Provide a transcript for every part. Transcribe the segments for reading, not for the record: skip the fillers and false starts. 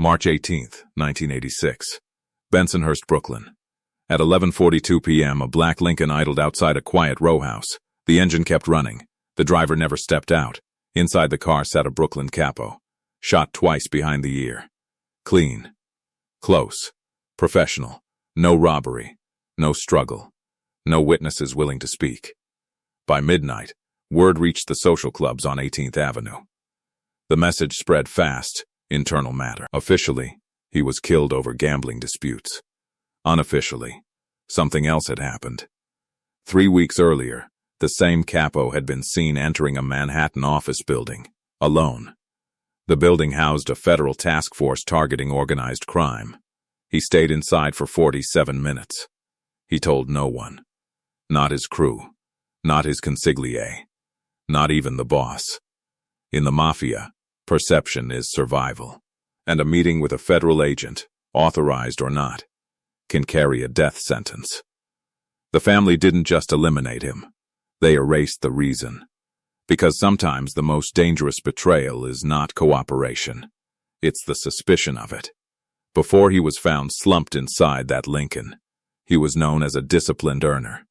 March 18, 1986. Bensonhurst, Brooklyn. At 11:42 p.m., a black Lincoln idled outside a quiet row house. The engine kept running. The driver never stepped out. Inside the car sat a Brooklyn Capo, shot twice behind the ear. Clean. Close. Professional. No robbery. No struggle. No witnesses willing to speak. By midnight, word reached the social clubs on 18th Avenue. The message spread fast. Internal matter. Officially, he was killed over gambling disputes. Unofficially, something else had happened. 3 weeks earlier, the same Capo had been seen entering a Manhattan office building, alone. The building housed a federal task force targeting organized crime. He stayed inside for 47 minutes. He told no one. Not his crew. Not his consigliere. Not even the boss. In the Mafia, perception is survival. And a meeting with a federal agent, authorized or not, can carry a death sentence. The family didn't just eliminate him. They erased the reason. Because sometimes the most dangerous betrayal is not cooperation. It's the suspicion of it. Before he was found slumped inside that Lincoln, he was known as a disciplined earner.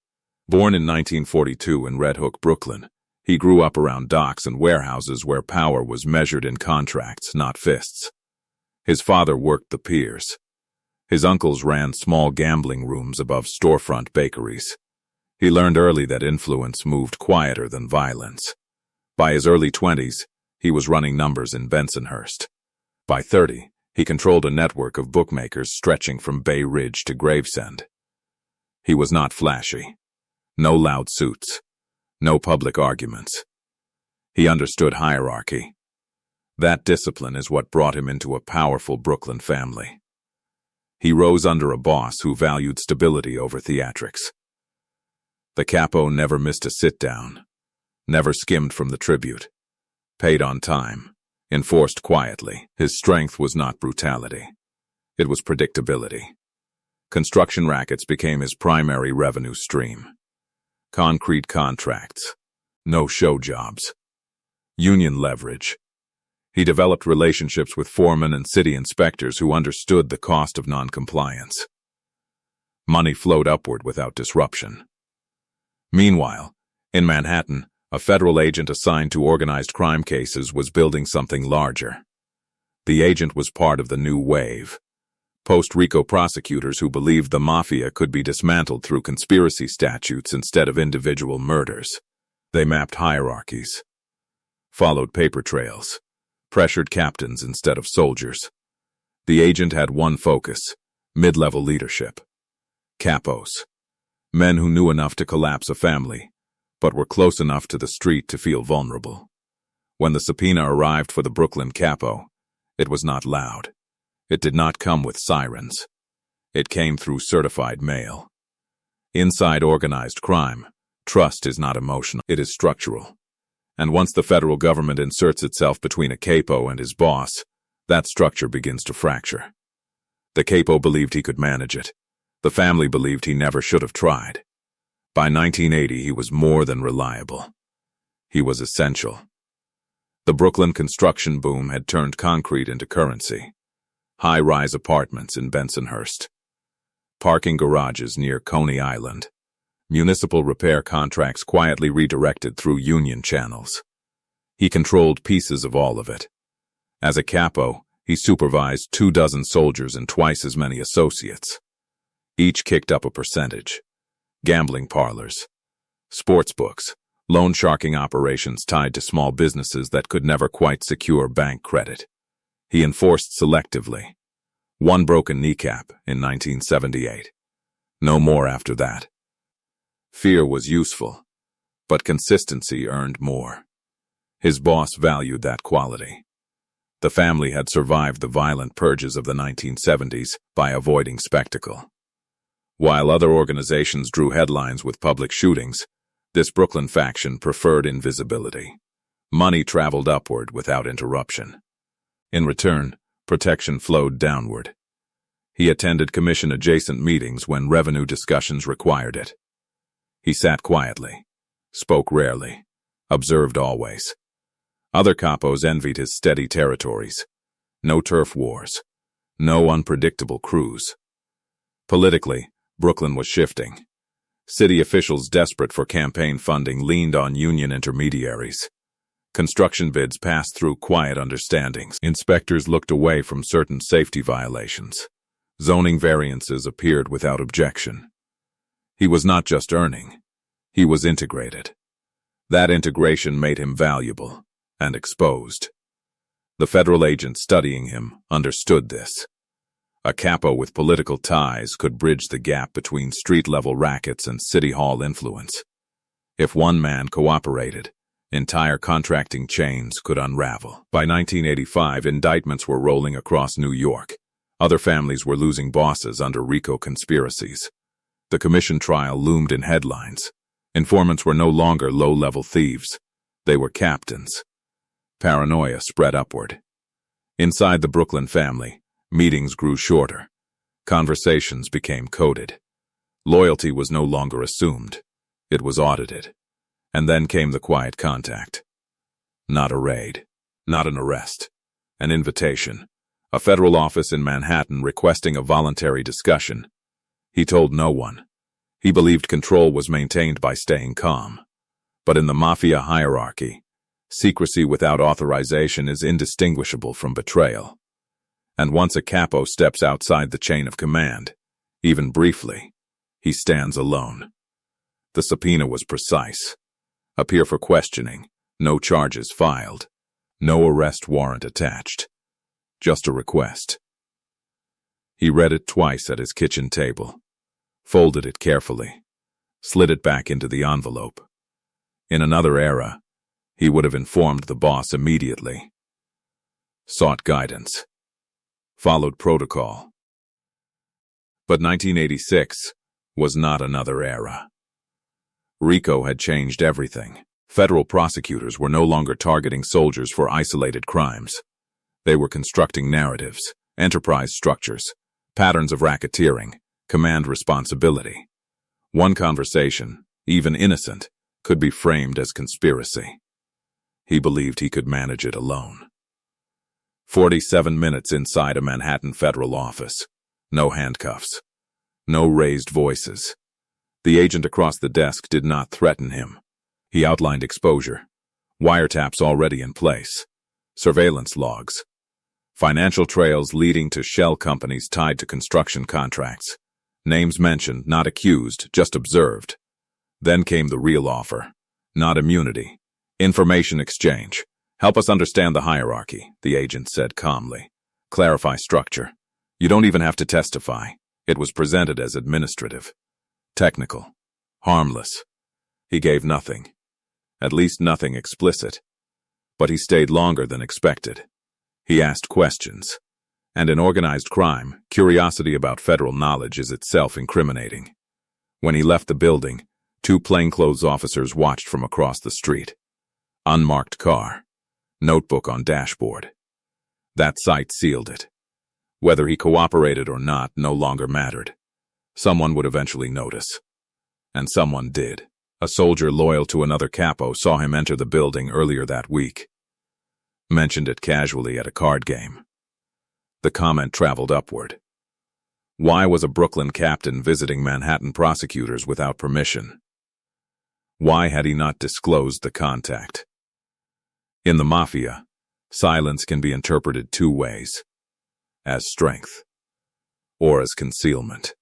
Born in 1942 in Red Hook, Brooklyn, he grew up around docks and warehouses where power was measured in contracts, not fists. His father worked the piers. His uncles ran small gambling rooms above storefront bakeries. He learned early that influence moved quieter than violence. By his early 20s, he was running numbers in Bensonhurst. By 30, he controlled a network of bookmakers stretching from Bay Ridge to Gravesend. He was not flashy. No loud suits. No public arguments. He understood hierarchy. That discipline is what brought him into a powerful Brooklyn family. He rose under a boss who valued stability over theatrics. The Capo never missed a sit-down, never skimmed from the tribute, paid on time, enforced quietly. His strength was not brutality. It was predictability. Construction rackets became his primary revenue stream. Concrete contracts. No show jobs. Union leverage. He developed relationships with foremen and city inspectors who understood the cost of noncompliance. Money flowed upward without disruption. Meanwhile, in Manhattan, a federal agent assigned to organized crime cases was building something larger. The agent was part of the new wave. Post-RICO prosecutors who believed the Mafia could be dismantled through conspiracy statutes instead of individual murders. They mapped hierarchies, followed paper trails, pressured captains instead of soldiers. The agent had one focus: mid-level leadership. Capos. Men who knew enough to collapse a family, but were close enough to the street to feel vulnerable. When the subpoena arrived for the Brooklyn Capo, it was not loud. It did not come with sirens. It came through certified mail. Inside organized crime, trust is not emotional, it is structural. And once the federal government inserts itself between a capo and his boss, that structure begins to fracture. The capo believed he could manage it. The family believed he never should have tried. By 1980, he was more than reliable. He was essential. The Brooklyn construction boom had turned concrete into currency. High-rise apartments in Bensonhurst. Parking garages near Coney Island. Municipal repair contracts quietly redirected through union channels. He controlled pieces of all of it. As a capo, he supervised 24 soldiers and twice as many associates. Each kicked up a percentage. Gambling parlors, sports books, loan sharking operations tied to small businesses that could never quite secure bank credit. He enforced selectively. One broken kneecap in 1978. No more after that. Fear was useful, but consistency earned more. His boss valued that quality. The family had survived the violent purges of the 1970s by avoiding spectacle. While other organizations drew headlines with public shootings, this Brooklyn faction preferred invisibility. Money traveled upward without interruption. In return, protection flowed downward. He attended commission-adjacent meetings when revenue discussions required it. He sat quietly, spoke rarely, observed always. Other capos envied his steady territories. No turf wars, No unpredictable cruise. Politically, Brooklyn was shifting. City officials desperate for campaign funding leaned on union intermediaries. Construction bids passed through quiet understandings. Inspectors looked away from certain safety violations. Zoning variances appeared without objection. He was not just earning. He was integrated. That integration made him valuable and exposed. The federal agents studying him understood this. A capo with political ties could bridge the gap between street-level rackets and city hall influence. If one man cooperated, entire contracting chains could unravel. By 1985, indictments were rolling across New York. Other families were losing bosses under RICO conspiracies. The commission trial loomed in headlines. Informants were no longer low-level thieves. They were captains. Paranoia spread upward. Inside the Brooklyn family, meetings grew shorter. Conversations became coded. Loyalty was no longer assumed. It was audited. And then came the quiet contact. Not a raid. Not an arrest. An invitation. A federal office in Manhattan requesting a voluntary discussion. He told no one. He believed control was maintained by staying calm. But in the Mafia hierarchy, secrecy without authorization is indistinguishable from betrayal. And once a capo steps outside the chain of command, even briefly, he stands alone. The subpoena was precise. Appear for questioning, no charges filed, no arrest warrant attached. Just a request. He read it twice at his kitchen table, folded it carefully, slid it back into the envelope. In another era, he would have informed the boss immediately. Sought guidance. Followed protocol. But 1986 was not another era. RICO had changed everything. Federal prosecutors were no longer targeting soldiers for isolated crimes. They were constructing narratives, enterprise structures, patterns of racketeering, command responsibility. One conversation, even innocent, could be framed as conspiracy. He believed he could manage it alone. 47 minutes inside a Manhattan federal office. No handcuffs. No raised voices. The agent across the desk did not threaten him. He outlined exposure. Wiretaps already in place. Surveillance logs. Financial trails leading to shell companies tied to construction contracts. Names mentioned, not accused, just observed. Then came the real offer. Not immunity. Information exchange. Help us understand the hierarchy, the agent said calmly. Clarify structure. You don't even have to testify. It was presented as administrative. Technical. Harmless. He gave nothing. At least nothing explicit. But he stayed longer than expected. He asked questions. And in organized crime, curiosity about federal knowledge is itself incriminating. When he left the building, 2 plainclothes officers watched from across the street. Unmarked car. Notebook on dashboard. That sight sealed it. Whether he cooperated or not no longer mattered. Someone would eventually notice. And someone did. A soldier loyal to another capo saw him enter the building earlier that week. Mentioned it casually at a card game. The comment traveled upward. Why was a Brooklyn captain visiting Manhattan prosecutors without permission? Why had he not disclosed the contact? In the Mafia, silence can be interpreted 2 ways. As strength. Or as concealment.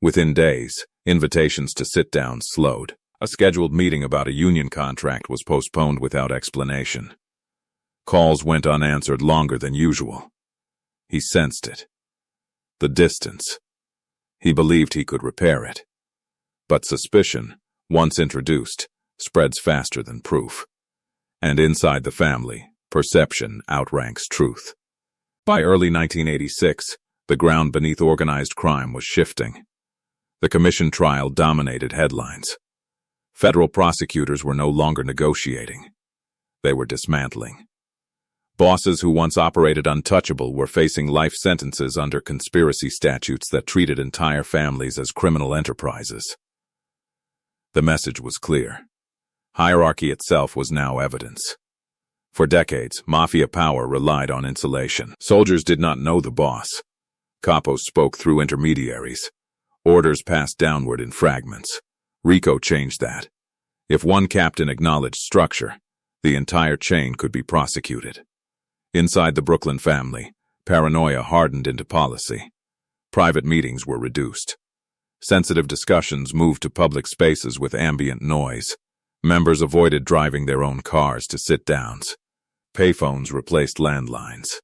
Within days, invitations to sit down slowed. A scheduled meeting about a union contract was postponed without explanation. Calls went unanswered longer than usual. He sensed it. The distance. He believed he could repair it. But suspicion, once introduced, spreads faster than proof. And inside the family, perception outranks truth. By early 1986, the ground beneath organized crime was shifting. The commission trial dominated headlines. Federal prosecutors were no longer negotiating. They were dismantling. Bosses who once operated untouchable were facing life sentences under conspiracy statutes that treated entire families as criminal enterprises. The message was clear. Hierarchy itself was now evidence. For decades, Mafia power relied on insulation. Soldiers did not know the boss. Capos spoke through intermediaries. Orders passed downward in fragments. RICO changed that. If one captain acknowledged structure, the entire chain could be prosecuted. Inside the Brooklyn family, paranoia hardened into policy. Private meetings were reduced. Sensitive discussions moved to public spaces with ambient noise. Members avoided driving their own cars to sit-downs. Payphones replaced landlines.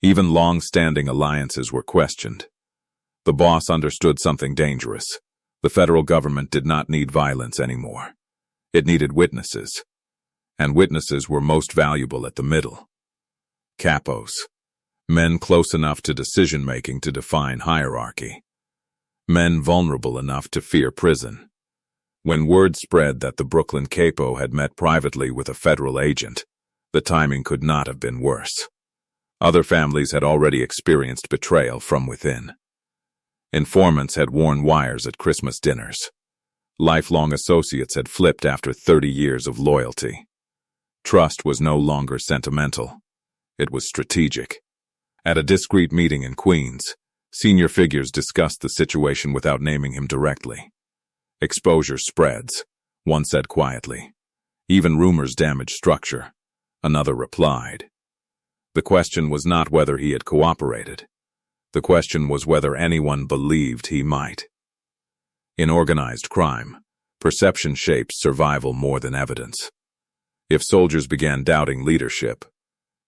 Even long-standing alliances were questioned. The boss understood something dangerous. The federal government did not need violence anymore. It needed witnesses. And witnesses were most valuable at the middle. Capos. Men close enough to decision-making to define hierarchy. Men vulnerable enough to fear prison. When word spread that the Brooklyn Capo had met privately with a federal agent, the timing could not have been worse. Other families had already experienced betrayal from within. Informants had worn wires at Christmas dinners. Lifelong associates had flipped after 30 years of loyalty. Trust was no longer sentimental. It was strategic. At a discreet meeting in Queens, senior figures discussed the situation without naming him directly. Exposure spreads, one said quietly. Even rumors damage structure, another replied. The question was not whether he had cooperated. The question was whether anyone believed he might. In organized crime, perception shapes survival more than evidence. If soldiers began doubting leadership,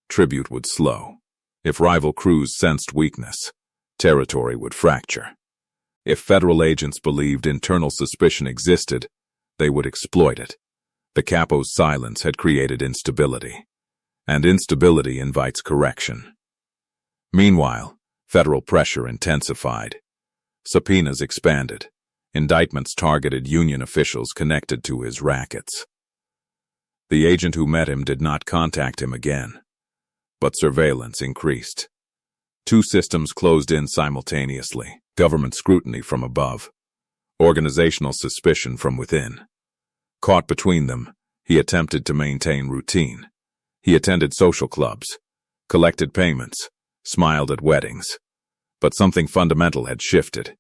tribute would slow. If rival crews sensed weakness, territory would fracture. If federal agents believed internal suspicion existed, they would exploit it. The Capos' silence had created instability, and instability invites correction. Meanwhile, federal pressure intensified. Subpoenas expanded. Indictments targeted union officials connected to his rackets. The agent who met him did not contact him again, but surveillance increased. Two systems closed in simultaneously: government scrutiny from above, organizational suspicion from within. Caught between them, he attempted to maintain routine. He attended social clubs, collected payments, smiled at weddings. But something fundamental had shifted.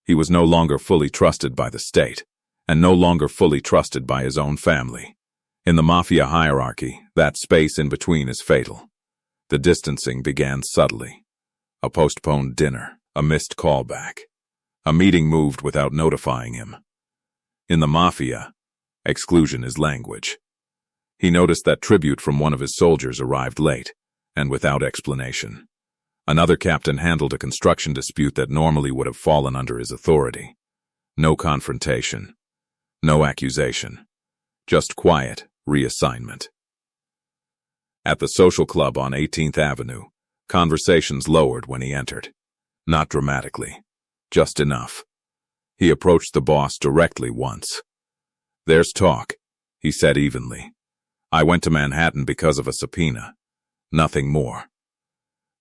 He was no longer fully trusted by the state, and no longer fully trusted by his own family. In the Mafia hierarchy, that space in between is fatal. The distancing began subtly. A postponed dinner, a missed callback. A meeting moved without notifying him. In the Mafia, exclusion is language. He noticed that tribute from one of his soldiers arrived late, and without explanation. Another captain handled a construction dispute that normally would have fallen under his authority. No confrontation. No accusation. Just quiet reassignment. At the social club on 18th Avenue, conversations lowered when he entered. Not dramatically. Just enough. He approached the boss directly once. "There's talk," he said evenly. "I went to Manhattan because of a subpoena. Nothing more."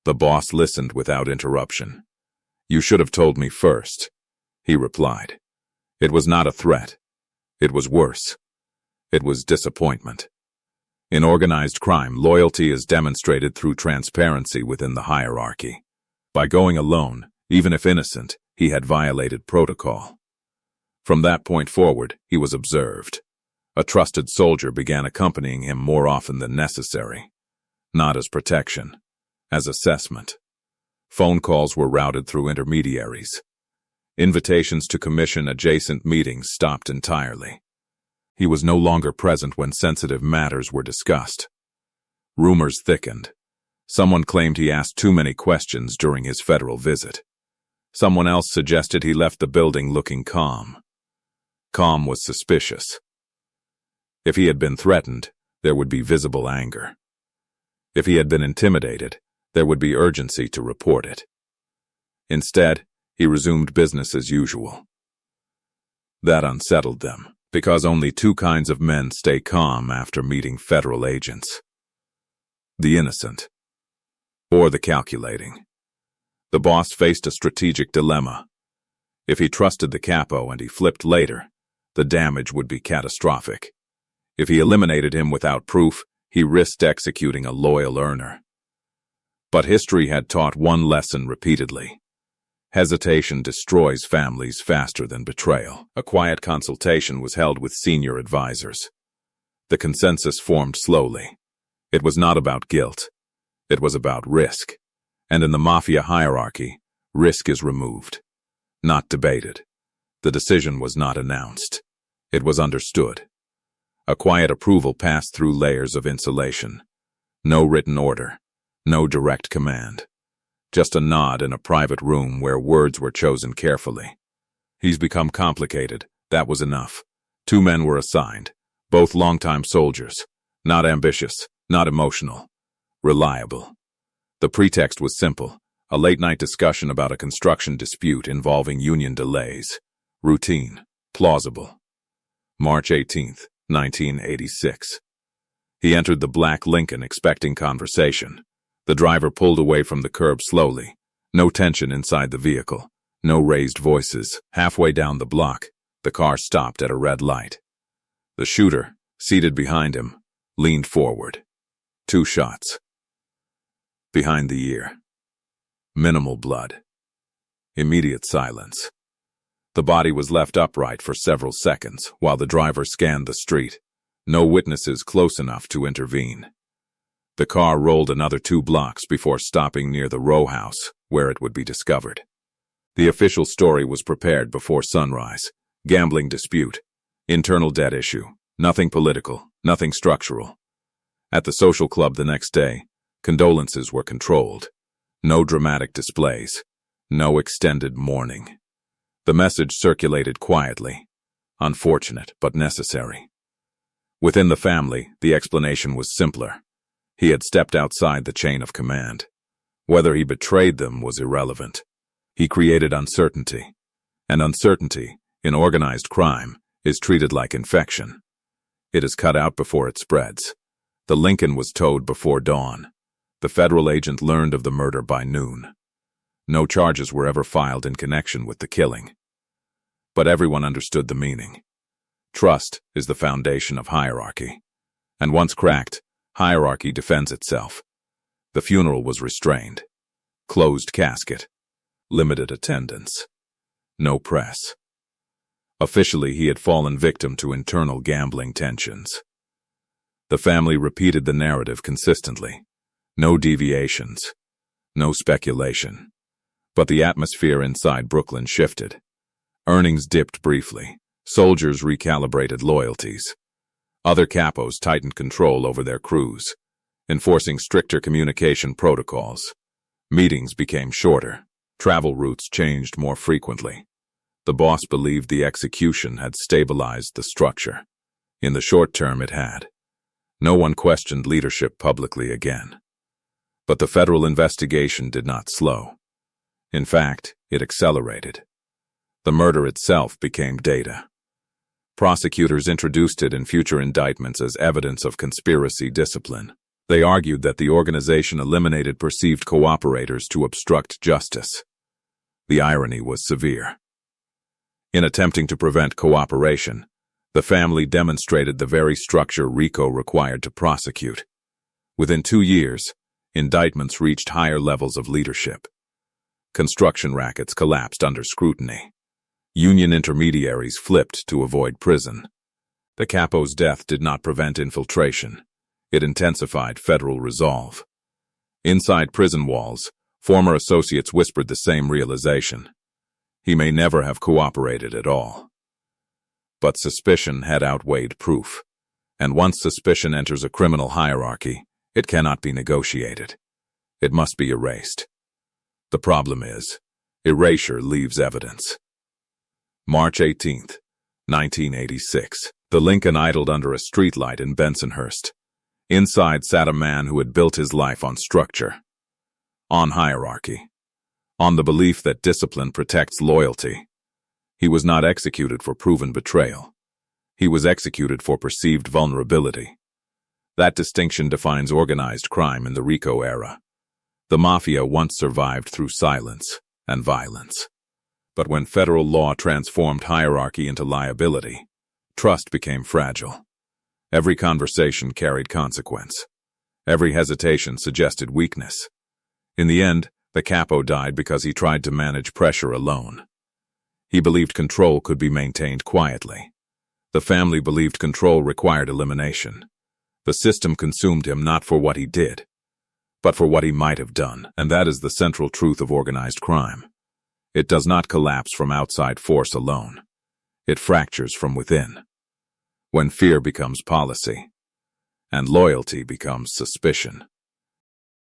The boss listened without interruption. "You should have told me first," he replied. It was not a threat. It was worse. It was disappointment. In organized crime, loyalty is demonstrated through transparency within the hierarchy. By going alone, even if innocent, he had violated protocol. From that point forward, he was observed. A trusted soldier began accompanying him more often than necessary. Not as protection, as assessment. Phone calls were routed through intermediaries. Invitations to commission-adjacent meetings stopped entirely. He was no longer present when sensitive matters were discussed. Rumors thickened. Someone claimed he asked too many questions during his federal visit. Someone else suggested he left the building looking calm. Calm was suspicious. If he had been threatened, there would be visible anger. If he had been intimidated, there would be urgency to report it. Instead, he resumed business as usual. That unsettled them, because only two kinds of men stay calm after meeting federal agents: the innocent or the calculating. The boss faced a strategic dilemma. If he trusted the capo and he flipped later, the damage would be catastrophic. If he eliminated him without proof, he risked executing a loyal earner. But history had taught one lesson repeatedly: Hesitation destroys families faster than betrayal. A quiet consultation was held with senior advisors. The consensus formed slowly. It was not about guilt. It was about risk. And in the Mafia hierarchy, risk is removed, not debated. The decision was not announced. It was understood. A quiet approval passed through layers of insulation. No written order. No direct command. Just a nod in a private room where words were chosen carefully. He's become complicated. That was enough. 2 men were assigned. Both longtime soldiers. Not ambitious. Not emotional. Reliable. The pretext was simple. A late-night discussion about a construction dispute involving union delays. Routine. Plausible. March 18, 1986. He entered the black Lincoln expecting conversation. The driver pulled away from the curb slowly. No tension inside the vehicle. No raised voices. Halfway down the block, the car stopped at a red light. The shooter, seated behind him, leaned forward. 2 shots. Behind the ear. Minimal blood. Immediate silence. The body was left upright for several seconds while the driver scanned the street. No witnesses close enough to intervene. The car rolled another 2 blocks before stopping near the row house, where it would be discovered. The official story was prepared before sunrise. Gambling dispute. Internal debt issue. Nothing political. Nothing structural. At the social club the next day, condolences were controlled. No dramatic displays. No extended mourning. The message circulated quietly. Unfortunate, but necessary. Within the family, the explanation was simpler. He had stepped outside the chain of command. Whether he betrayed them was irrelevant. He created uncertainty. And uncertainty, in organized crime, is treated like infection. It is cut out before it spreads. The Lincoln was towed before dawn. The federal agent learned of the murder by noon. No charges were ever filed in connection with the killing. But everyone understood the meaning. Trust is the foundation of hierarchy. And once cracked, hierarchy defends itself. The funeral was restrained. Closed casket. Limited attendance. No press. Officially, he had fallen victim to internal gambling tensions. The family repeated the narrative consistently. No deviations. No speculation. But the atmosphere inside Brooklyn shifted. Earnings dipped briefly. Soldiers recalibrated loyalties. Other capos tightened control over their crews, enforcing stricter communication protocols. Meetings became shorter. Travel routes changed more frequently. The boss believed the execution had stabilized the structure. In the short term, it had. No one questioned leadership publicly again. But the federal investigation did not slow. In fact, it accelerated. The murder itself became data. Prosecutors introduced it in future indictments as evidence of conspiracy discipline. They argued that the organization eliminated perceived cooperators to obstruct justice. The irony was severe. In attempting to prevent cooperation, the family demonstrated the very structure RICO required to prosecute. Within 2 years, indictments reached higher levels of leadership. Construction rackets collapsed under scrutiny. Union intermediaries flipped to avoid prison. The Capo's death did not prevent infiltration. It intensified federal resolve. Inside prison walls, former associates whispered the same realization. He may never have cooperated at all. But suspicion had outweighed proof. And once suspicion enters a criminal hierarchy, it cannot be negotiated. It must be erased. The problem is, erasure leaves evidence. March 18, 1986. The Lincoln idled under a streetlight in Bensonhurst. Inside sat a man who had built his life on structure, on hierarchy, on the belief that discipline protects loyalty. He was not executed for proven betrayal. He was executed for perceived vulnerability. That distinction defines organized crime in the RICO era. The Mafia once survived through silence and violence. But when federal law transformed hierarchy into liability, trust became fragile. Every conversation carried consequence. Every hesitation suggested weakness. In the end, The Capo died because he tried to manage pressure alone. He believed control could be maintained quietly. The family believed control required elimination. The system consumed him not for what he did, but for what he might have done, and that is the central truth of organized crime. It does not collapse from outside force alone. It fractures from within. When fear becomes policy, and loyalty becomes suspicion.